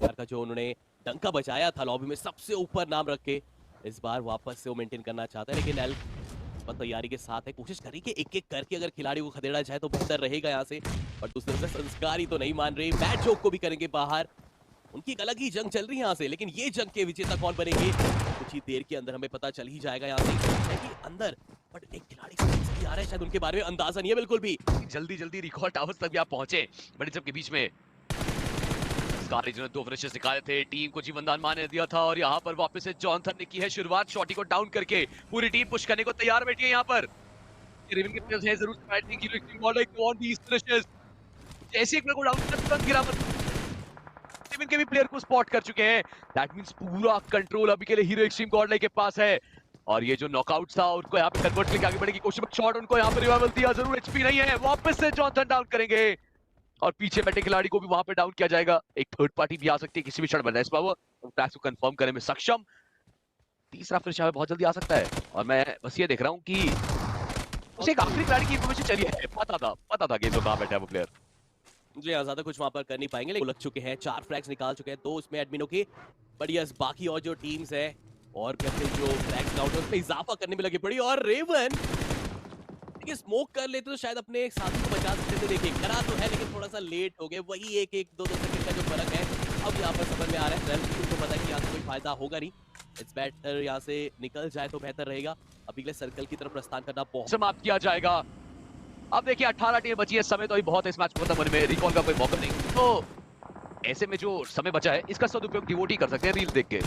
बार का जो उन्होंने डंका बजाया था लॉबी में सबसे ऊपर नाम रख के, इस बार वापस से वो मेंटेन करना चाहता है, लेकिन एल तैयारी के साथ है, कोशिश करें कि एक एक करके अगर खिलाड़ी को खदेड़ा जाए तो बेहतर रहेगा यहाँ से। और दूसरी तरफ संस्कारी तो नहीं मान रहे, बैड जोक को भी करेंगे बाहर। उनकी एक अलग ही जंग चल रही है यहाँ से, लेकिन ये जंग के विजेता कौन बनेंगे कुछ ही देर के अंदर हमें पता चल ही जाएगा यहाँ से कि अंदर। बट एक खिलाड़ी आ रहा है, शायद उनके बारे में अंदाजा नहीं है बिल्कुल भी। जल्दी जल्दी रिकॉल टावर्स तक भी आप पहुंचे, बट इन सब के बीच में स्कारी जिन्होंने 2 फिनिशेस निकाले थे, टीम को जीवनदान माने दिया था, और यहाँ पर वापस से जॉनथन ने की है शुरुआत, शॉटी को डाउन करके पूरी टीम पुश करने को तैयार बैठी है यहाँ पर। रिवन के प्लेयर्स हैं जरूर फाइटिंग की, लेकिन ball like on these finishes जैसे एक प्लेयर को डाउन कर तुरंत गिरा, रिवन के भी प्लेयर को स्पॉट कर चुके हैं। दैट मींस पूरा कंट्रोल अभी के लिए हीरो एक्सट्रीम गॉडलाइक के पास है। और ये जो नॉकआउट था उनको यहाँ पे कन्वर्ट करके आगे बढ़ने की कोशिश, शॉट उनको यहाँ पे रिवाइवल दिया, जरूर एचपी नहीं है, वापस से जॉनथन डाउन करेंगे और पीछे बैठे खिलाड़ी को भी वहां पे डाउन किया जाएगा। एक थर्ड पार्टी भी आ सकती है किसी भी क्षण, बनना पावर टैक्स को कंफर्म करने में सक्षम। तीसरा फिर शायद बहुत जल्दी आ सकता है, और मैं बस ये देख रहा हूँ कि उसे एक आखिरी खिलाड़ी की इन्फॉर्मेशन चली है, पता था गेम में कहां बैठा है वो प्लेयर। जी हाँ, ज्यादा कुछ वहां पर कर नहीं पाएंगे, लेकिन लग चुके हैं, 4 फ्रैग्स निकाल चुके हैं, 2 उसमें एडमिनो के। बट यस, बाकी और जो टीम्स है और भी अपने जो फ्रैग्स काउंट है उसमें इजाफा करने में लगी पड़ी। और रेवन देखिए स्मोक कर लेते तो शायद अपने साथी को बचा सकते थे, देखिए करा तो है लेकिन थोड़ा सा लेट हो गए, वही एक एक दो सेकंड का जो फर्क है अब यहाँ पर समझ में आ रहा है। रेल को पता है कि यहाँ से कोई फायदा होगा नहीं, इट्स बेटर यहाँ से निकल जाए तो बेहतर रहेगा। अभी के लिए सर्कल की तरफ प्रस्थान करना बहुत समाप्त किया जाएगा। अब देखिए 18 टीम बची है, समय तो अभी बहुत है इस मैच को खत्म होने में, रिकॉल का कोई मौका नहीं, तो ऐसे में जो समय बचा है इसका सदुपयोग डिवोटी कर सकते हैं रील देख के।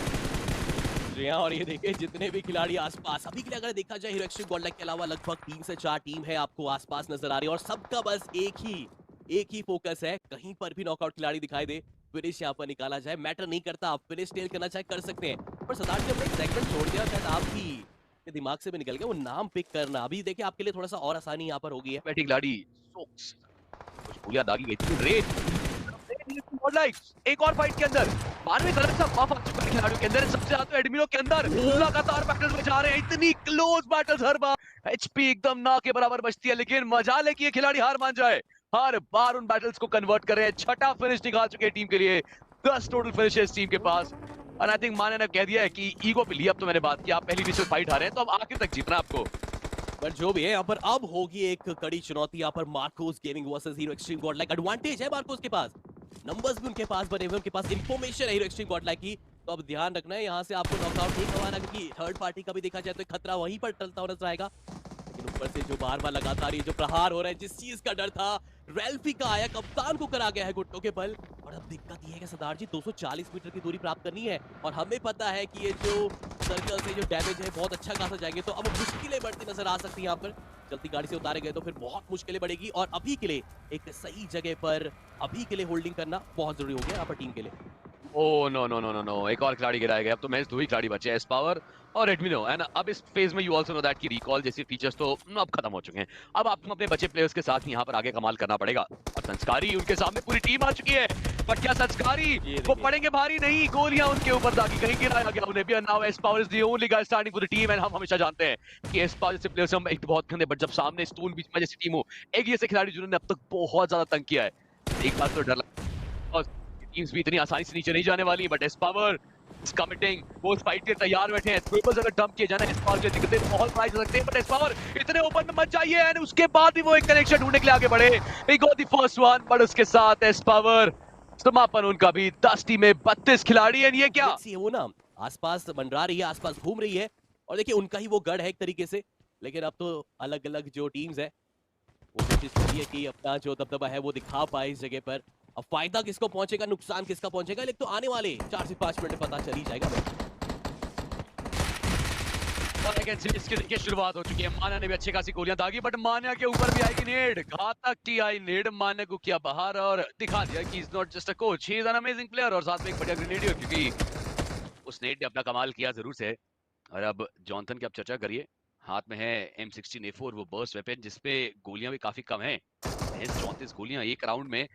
जी हाँ, और ये देखिए जितने भी खिलाड़ी आसपास अभी के लिए अगर देखा जाए हीरो एक्सट्रीम गॉडलाइक के अलावा लगभग 3 से 4 टीम है आपको आसपास नजर आ रही है, और सबका बस एक ही फोकस है, कहीं पर भी नॉकआउट खिलाड़ी दिखाई दे फिनिश यहाँ पर निकाला जाए, मैटर नहीं करता आप फिनिश टेल करना चाहे कर सकते हैं। पर सरदार जी अपने एक सेगमेंट छोड़ दिया, शायद आपकी के दिमाग से भी निकल गया वो नाम पिक करना, अभी देखिए आपके लिए थोड़ा सा और आसानी यहाँ पर होगी है। बैठी खिलाड़ी सोक्स कुछ गोलियां दागी गई थी, रेड एक और फाइट के अंदर मानवी गलत सा बफ आ चुका है खिलाड़ियों के अंदर, सबसे ज्यादा एडमिनो के अंदर लगातार बैटल्स में जा रहे हैं, इतनी क्लोज बैटल्स हर बार एचपी एकदम ना के बराबर बचती है, लेकिन मजाल है कि ये खिलाड़ी हार मान जाए, हर बार उन बैटल्स को कन्वर्ट कर रहे हैं। छठा फिनिश निकाल चुके हैं टीम के लिए, 10 टोटल फिनिशेस टीम के पास, और आई थिंक माने ने कह दिया है कि ईगो पे लिया, अब तो मैंने बात की, आप पहली विश्व फाइट हारे हैं तो अब आखिर तक जीतना आपको। पर जो भी है यहाँ पर अब होगी एक कड़ी चुनौती, यहाँ पर Marcos gaming versus hero extreme Godlike, advantage है मार्कोस के पास, नंबर्स भी उनके पास बने हुए, उनके पास इंफॉर्मेशन है हीरो एक्सट्रीम गॉडलाइक की, तो अब ध्यान रखना है यहाँ से आपको नॉकआउट नहीं करवाना, क्योंकि थर्ड पार्टी का भी देखा जाए तो खतरा वहीं पर टलता हुआ नजर आएगा। लेकिन ऊपर से जो बार बार लगातार ये जो प्रहार हो रहा है, जिस चीज का डर था रेल्फी का आया, कप्तान को करा गया है घुटनों के बल। और अब दिक्कत ये है कि सरदार जी 240 मीटर की दूरी प्राप्त करनी है, और हमें पता है कि ये जो सर्कल से जो डैमेज है बहुत अच्छा खासा जाएंगे, तो अब मुश्किलें बढ़ती नजर आ सकती है यहाँ पर, चलती गाड़ी से उतारे गए तो फिर बहुत मुश्किलें बढ़ेगी, और अभी के लिए एक सही जगह पर अभी के लिए होल्डिंग करना बहुत जरूरी हो गया यहाँ पर टीम के लिए। Oh no no no no no, एक और खिलाड़ी गिराया गया, अब तो मैच 2 ही खिलाड़ी बचे हैं, एस पावर और एडमिनो, एंड अब इस फेज में यू आल्सो नो दैट कि रिकॉल जैसे फीचर्स तो अब खत्म हो चुके हैं, अब आपको अपने बचे प्लेयर्स के साथ यहाँ पर आगे कमाल करना पड़ेगा, और संस्कारी उनके सामने पूरी टीम आ चुकी है, बट क्या संस्कारी वो पड़ेंगे भारी, नहीं, गोलियां उनके ऊपर दागी, कहीं गिराया गया उन्हें भी, now S power is the only guy standing for the team, and हम हमेशा जानते हैं कि एस पावर जैसे प्लेयर्स हम एक बहुत खंडे, बट जब सामने स्टोन बीच में जैसी टीम हो, एक जैसे खिलाड़ी जिन्होंने अब तक बहुत ज्यादा तंग किया है, एक बात तो डर लगता है, टीम्स भी इतनी आसानी से नीचे नहीं जाने वाली, but S power is committing, वो फाइट के तैयार बैठे हैं, ट्रिपल्स अगर डंप किए जाना एस पावर के दिक्कतें बहुत प्राइस हो सकते हैं, बट एस पावर इतने ओपन में मत जाइए, एंड उसके बाद भी वो एक कनेक्शन ढूंढने के लिए आगे बढ़े, he got the first one, but उसके साथ एस पावर समापन उनका भी, 10 टीमें 32 खिलाड़ी, एंड ये क्या वो ना आसपास मंडरा रही है, आसपास घूम रही है, और देखिए उनका ही वो गढ़ है एक तरीके से, लेकिन अब तो अलग अलग जो टीम्स है वो कोशिश कर रही है कि अपना जो दबदबा है वो दिखा पाए इस जगह पर। अब फायदा किसको पहुंचेगा, नुकसान किसका पहुंचेगा, लेकिन तो आने वाले 4 से 5 मिनट में पता चल ही जाएगा। और इसकी देखिए शुरुआत हो चुकी है, मान्या ने भी अच्छी खासी गोलियां दागी, बट मान्या के ऊपर भी आएगी नेड, घातक की आई नेड, मान्या को किया बाहर और दिखा दिया कि is not just a coach, he is an amazing player, और साथ में एक बढ़िया ग्रेनेडियर, क्योंकि उस नेड ने अपना कमाल किया जरूर से। और अब जॉनथन की आप चर्चा करिए, हाथ में है M16A4, वो बर्स्ट वेपन जिसपे गोलियां भी काफी कम है, 34 गोलियां एक राउंड में,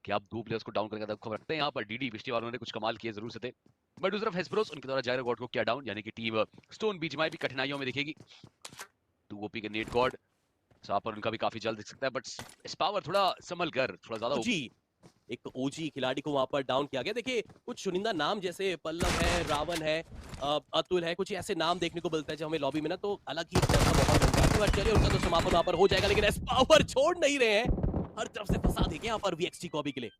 कि आप 2 प्लेयर्स को डाउन करके तक रखते हैं यहाँ पर, डीडी पिछली वालों ने कुछ कमाल किए जरूर से थे, बट दूसरी तरफ हेस्परोस उनके द्वारा जायरो गॉड को किया डाउन, यानी कि टीम स्टोन बीच में भी कठिनाइयों में दिखेगी, 2 ओपी के नेट गॉड पर उनका भी काफी जल्द दिख सकता है, बट स्पावर थोड़ा संभल कर, थोड़ा ज्यादा जी एक ओजी खिलाड़ी को वहां पर डाउन किया गया। देखिए कुछ चुनिंदा नाम जैसे पल्लव है, रावण है, अतुल है, कुछ ऐसे नाम देखने को मिलता है जब हमें लॉबी में ना तो अलग ही एक तरह का माहौल बनता है। पर चलिए उनका तो समापन वहां पर हो जाएगा, लेकिन एस पावर छोड़ नहीं रहे हैं, हर तरफ से फंसा देंगे यहाँ पर वीएक्सटी को अभी के लिए।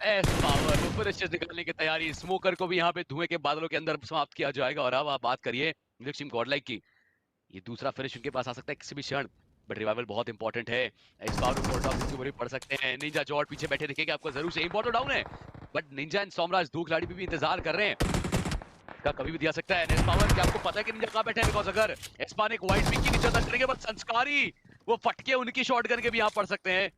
एस पावर वो फिनिशेस निकालने की तैयारी, स्मोकर को भी यहाँ पे धुएं के बादलों के अंदर समाप्त किया जाएगा। और अब आप बात करिए टीम गॉडलाइक की, ये दूसरा फिनिश उनके पास आ सकता है किसी भी क्षण, बट रिवाइवल बहुत इंपॉर्टेंट है। इस बार इसके ऊपर भी पड़ सकते हैं। निंजा जॉर्ड पीछे बैठे दिखेंगे आपको जरूर से, इंपॉर्टेंट डाउन है, बट निंजा एंड सोमराज दो खिलाड़ी भी इंतजार कर रहे हैं, इसका कभी भी दिया सकता है। एस पावर क्या आपको पता है कि निंजा कहां बैठे हैं? बिकॉज़ अगर एस्पान एक वाइट पिक की नीचे तक करेंगे, बट संस्कारी वो फटके उनकी शॉटगन के भी यहां पड़ सकते हैं।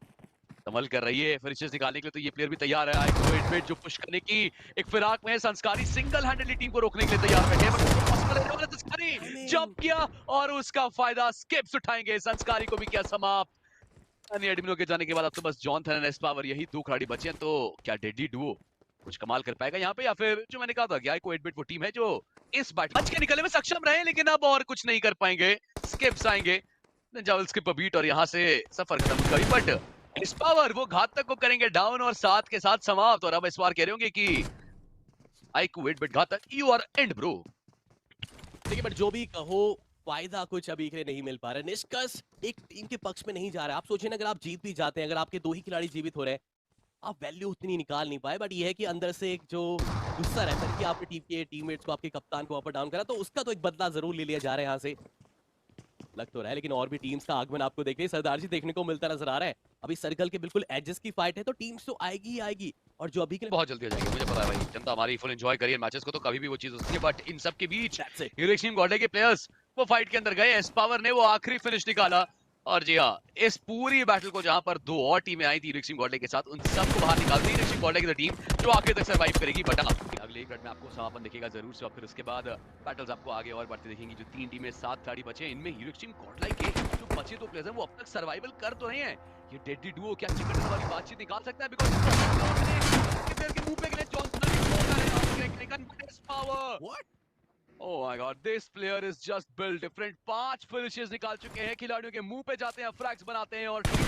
कमल कर रही है फिनिशेस निकालने के लिए, तो ये प्लेयर भी तैयार है। आई को एडमिट जो पुश करने की एक फिराक में है। संस्कारी सिंगल हैंडेडली टीम को रोकने के लिए तैयार बैठे हैं, बट पॉसिबल है वाला संस्कारी जंप किया और उसका फायदा स्किप्स उठाएंगे। संस्कारी को भी किया समाप्त। एडमिनो के जाने के बाद अब तो बस जॉनथन एंड एस पावर यही दो खिलाड़ी बचे हैं। तो क्या डेडली डुओ कुछ कमाल कर पाएगा यहाँ पे, या फिर जो मैंने कहा था कि को एडमिट वो टीम है जो इस बैट बच के निकलने में सक्षम रहे, लेकिन अब और कुछ नहीं कर पाएंगे। स्किप्स आएंगे, जावल स्किप अ बीट और यहाँ से सफर खत्म करी। बट इस पावर वो घातक को करेंगे डाउन और साथ के साथ समाप्त। और अब इस बार कह रहे होंगे कि आईकू वेट बट घातक यू आर एंड ब्रो। देखिए बट जो भी कहो फायदा कुछ अभी के लिए नहीं मिल पा रहा है। निष्कर्ष एक टीम के पक्ष में नहीं जा रहा है। आप सोचिए ना, अगर आप जीत भी जाते हैं, अगर आपके दो ही खिलाड़ी जीवित हो रहे हैं, आप वैल्यू उतनी निकाल नहीं पाए। बट ये है कि अंदर से एक जो गुस्सा रहता है कि आपके टीम के टीममेट्स को, आपके कप्तान को वापस डाउन करा, तो उसका तो एक बदला जरूर ले लिया जा रहा है यहाँ से, लग तो रहा है। लेकिन और भी टीम्स का आगमन आपको देखिए सरदार जी देखने को मिलता नजर आ रहा है। अभी सर्कल के बिल्कुल एजेस की फाइट है, तो टीम्स तो आएगी ही आएगी। और जो अभी के लिए बहुत जल्दी हो जाएंगे, मुझे पता है भाई। जनता हमारी फुल एंजॉय करिए मैचेस को, तो कभी भी वो चीज होती है। बट इन सब के बीच हीरोइक्स टीम गॉडलाइक के प्लेयर्स वो फाइट के अंदर गए। एस पावर ने वो आखिरी फिनिश निकाला। और जी हाँ, इस पूरी बैटल को जहां पर दो और टीमें आई थी हीरोइक्स टीम गॉडलाइक के साथ, उन सबको बाहर निकाल दी हीरोइक्स टीम गॉडलाइक की टीम, जो आखिर तक सर्वाइव करेगी। बट अगले एक राउंड में आपको समापन दिखेगा जरूर से, और फिर उसके बाद बैटल्स आपको आगे और बढ़ते देखेंगी। जो तीन टीमें 7 खिलाड़ी बचे हैं, इनमें हीरोइक्स टीम गॉडलाइक के जो बचे दो प्लेयर्स हैं वो अब तक सर्वाइवल कर तो रहे हैं। ये डेडली डुओ क्या चिकन वाली बातचीत निकाल सकता है? बिकॉज़ के मुंह पे गले जॉनसन की शॉट आ रहे हैं, लेकिन power what, Oh my God, this player is just built different। 5 finishes निकाल चुके हैं, खिलाड़ियों के मुंह पे जाते हैं, फ्रैग्स बनाते हैं और टीम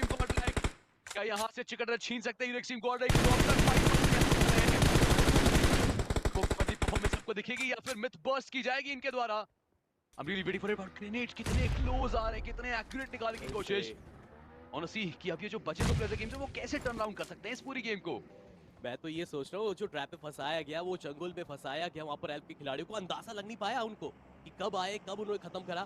गॉडलाइक क्या यहां से चिकन रन छीन सकते हैं हीरोइक्स टीम गॉडलाइक? परफॉर्मेंस आपको दिखेगी या फिर मिथ बर्स्ट की जाएगी इनके द्वारा? I'm really waiting for it, but grenades कितने क्लोज आ रहे हैं, कितने एक्यूरेट निकालने की कोशिश। ऑनेस्टली कि अब ये जो बचे दो प्लेयर गेम से वो कैसे टर्न अराउंड कर सकते हैं इस पूरी गेम को। मैं तो ये सोच रहा हूँ, जो ट्रैप पे फंसाया गया, वो चंगुल में फंसाया गया, वहां पर एल्प के खिलाड़ियों को अंदाजा लग नहीं पाया उनको कि कब आए, कब उन्होंने खत्म करा,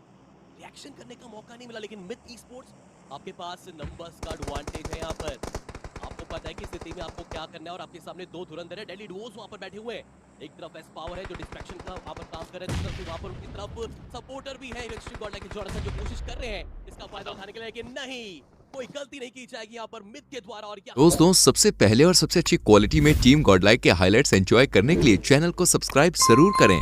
रिएक्शन करने का मौका नहीं मिला। लेकिन मिथ ई-स्पोर्ट्स आपके पास नंबर्स का एडवांटेज है यहाँ पर, आपको पता है कि स्थिति में आपको क्या करना है, और आपके सामने दो धुरंधर है, डेडली डुओस वहां पर बैठे हुए हैं। एक तरफ एस पावर है जो डिस्ट्रैक्शन का वहां पर काम कर रहे हैं, दूसरी तरफ वहां पर उनकी तरफ सपोर्टर भी है हीरोइक्स टीम गॉडलाइक के जॉनसन, जो कोशिश कर रहे हैं इसका फायदा उठाने के लिए, लेकिन नहीं, कोई गलती नहीं की जाएगी यहाँ पर मिथ के द्वारा। और दोस्तों, सबसे पहले और सबसे अच्छी क्वालिटी में टीम गॉडलाइक के हाइलाइट्स एंजॉय करने के लिए चैनल को सब्सक्राइब जरूर करें।